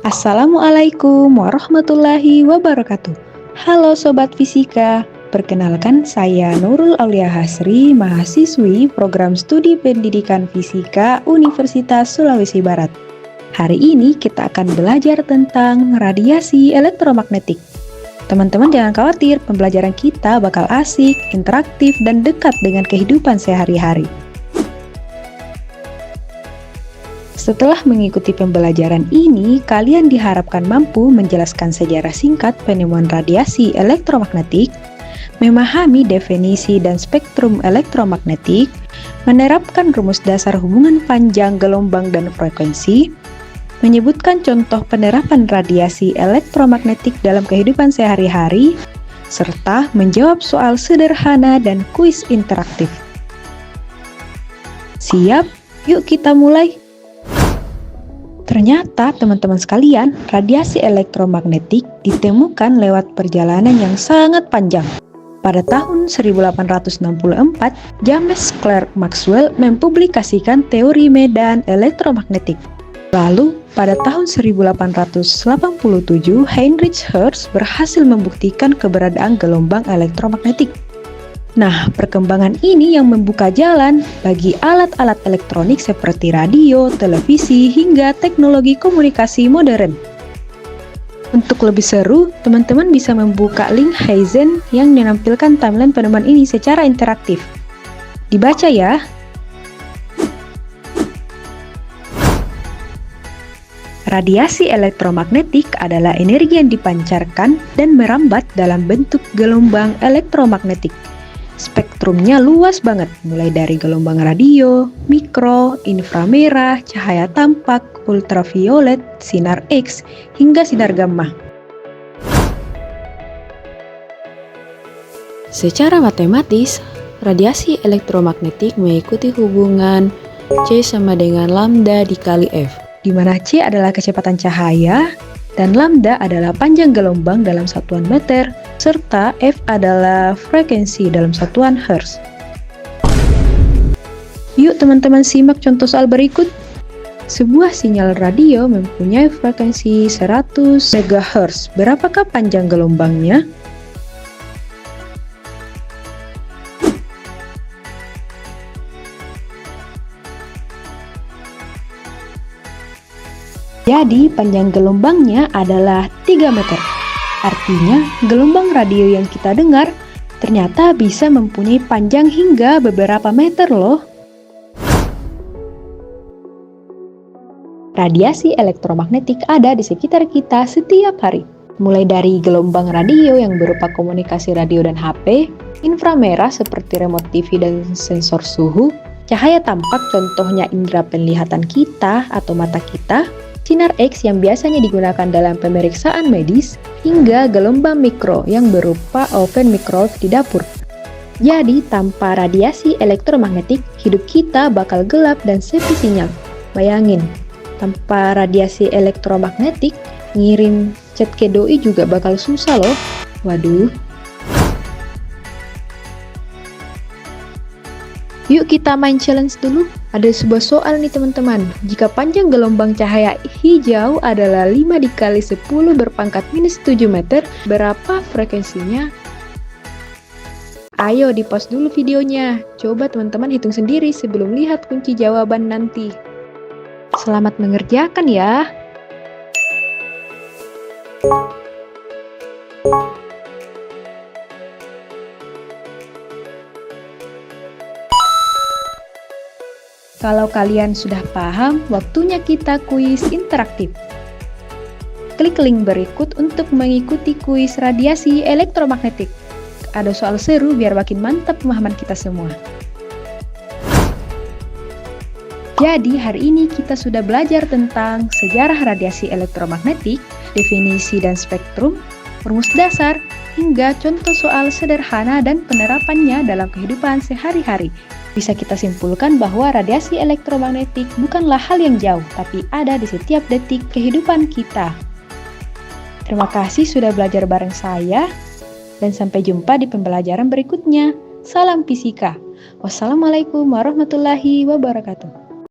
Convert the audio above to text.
Assalamualaikum warahmatullahi wabarakatuh. Halo Sobat Fisika, perkenalkan saya Nurul Aulia Hasri, mahasiswi Program Studi Pendidikan Fisika Universitas Sulawesi Barat. Hari ini kita akan belajar tentang radiasi elektromagnetik. Teman-teman jangan khawatir, pembelajaran kita bakal asik, interaktif, dan dekat dengan kehidupan sehari-hari. Setelah mengikuti pembelajaran ini, kalian diharapkan mampu menjelaskan sejarah singkat penemuan radiasi elektromagnetik, memahami definisi dan spektrum elektromagnetik, menerapkan rumus dasar hubungan panjang gelombang dan frekuensi, menyebutkan contoh penerapan radiasi elektromagnetik dalam kehidupan sehari-hari, serta menjawab soal sederhana dan kuis interaktif. Siap? Yuk kita mulai! Ternyata teman-teman sekalian, radiasi elektromagnetik ditemukan lewat perjalanan yang sangat panjang. Pada tahun 1864, James Clerk Maxwell mempublikasikan teori medan elektromagnetik. Lalu, pada tahun 1887, Heinrich Hertz berhasil membuktikan keberadaan gelombang elektromagnetik. Nah, perkembangan ini yang membuka jalan bagi alat-alat elektronik seperti radio, televisi, hingga teknologi komunikasi modern. Untuk lebih seru, teman-teman bisa membuka link Heizen yang menampilkan timeline penemuan ini secara interaktif. Dibaca ya! Radiasi elektromagnetik adalah energi yang dipancarkan dan merambat dalam bentuk gelombang elektromagnetik. Spektrumnya luas banget, mulai dari gelombang radio, mikro, inframerah, cahaya tampak, ultraviolet, sinar X, hingga sinar gamma. Secara matematis, radiasi elektromagnetik mengikuti hubungan C sama dengan lambda dikali F, di mana C adalah kecepatan cahaya, dan lambda adalah panjang gelombang dalam satuan meter, serta F adalah frekuensi dalam satuan Hertz. Yuk teman-teman simak contoh soal berikut. Sebuah sinyal radio mempunyai frekuensi 100 MHz. Berapakah panjang gelombangnya? Jadi, panjang gelombangnya adalah 3 meter. Artinya, gelombang radio yang kita dengar ternyata bisa mempunyai panjang hingga beberapa meter loh. Radiasi elektromagnetik ada di sekitar kita setiap hari. Mulai dari gelombang radio yang berupa komunikasi radio dan HP, inframerah seperti remote TV dan sensor suhu, cahaya tampak contohnya indera penglihatan kita atau mata kita, sinar X yang biasanya digunakan dalam pemeriksaan medis, hingga gelombang mikro yang berupa oven microwave di dapur. Jadi, tanpa radiasi elektromagnetik, hidup kita bakal gelap dan sepi sinyal. Bayangin, tanpa radiasi elektromagnetik, ngirim chat ke doi juga bakal susah loh. Waduh. Yuk kita main challenge dulu. Ada sebuah soal nih teman-teman. Jika panjang gelombang cahaya hijau adalah 5 dikali 10 berpangkat minus 7 meter, berapa frekuensinya? Ayo di pause dulu videonya. Coba teman-teman hitung sendiri sebelum lihat kunci jawaban nanti. Selamat mengerjakan ya. Kalau kalian sudah paham, waktunya kita kuis interaktif. Klik link berikut untuk mengikuti kuis radiasi elektromagnetik. Ada soal seru biar makin mantap pemahaman kita semua. Jadi hari ini kita sudah belajar tentang sejarah radiasi elektromagnetik, definisi dan spektrum, rumus dasar, hingga contoh soal sederhana dan penerapannya dalam kehidupan sehari-hari. Bisa kita simpulkan bahwa radiasi elektromagnetik bukanlah hal yang jauh, tapi ada di setiap detik kehidupan kita. Terima kasih sudah belajar bareng saya, dan sampai jumpa di pembelajaran berikutnya. Salam Fisika. Wassalamualaikum warahmatullahi wabarakatuh.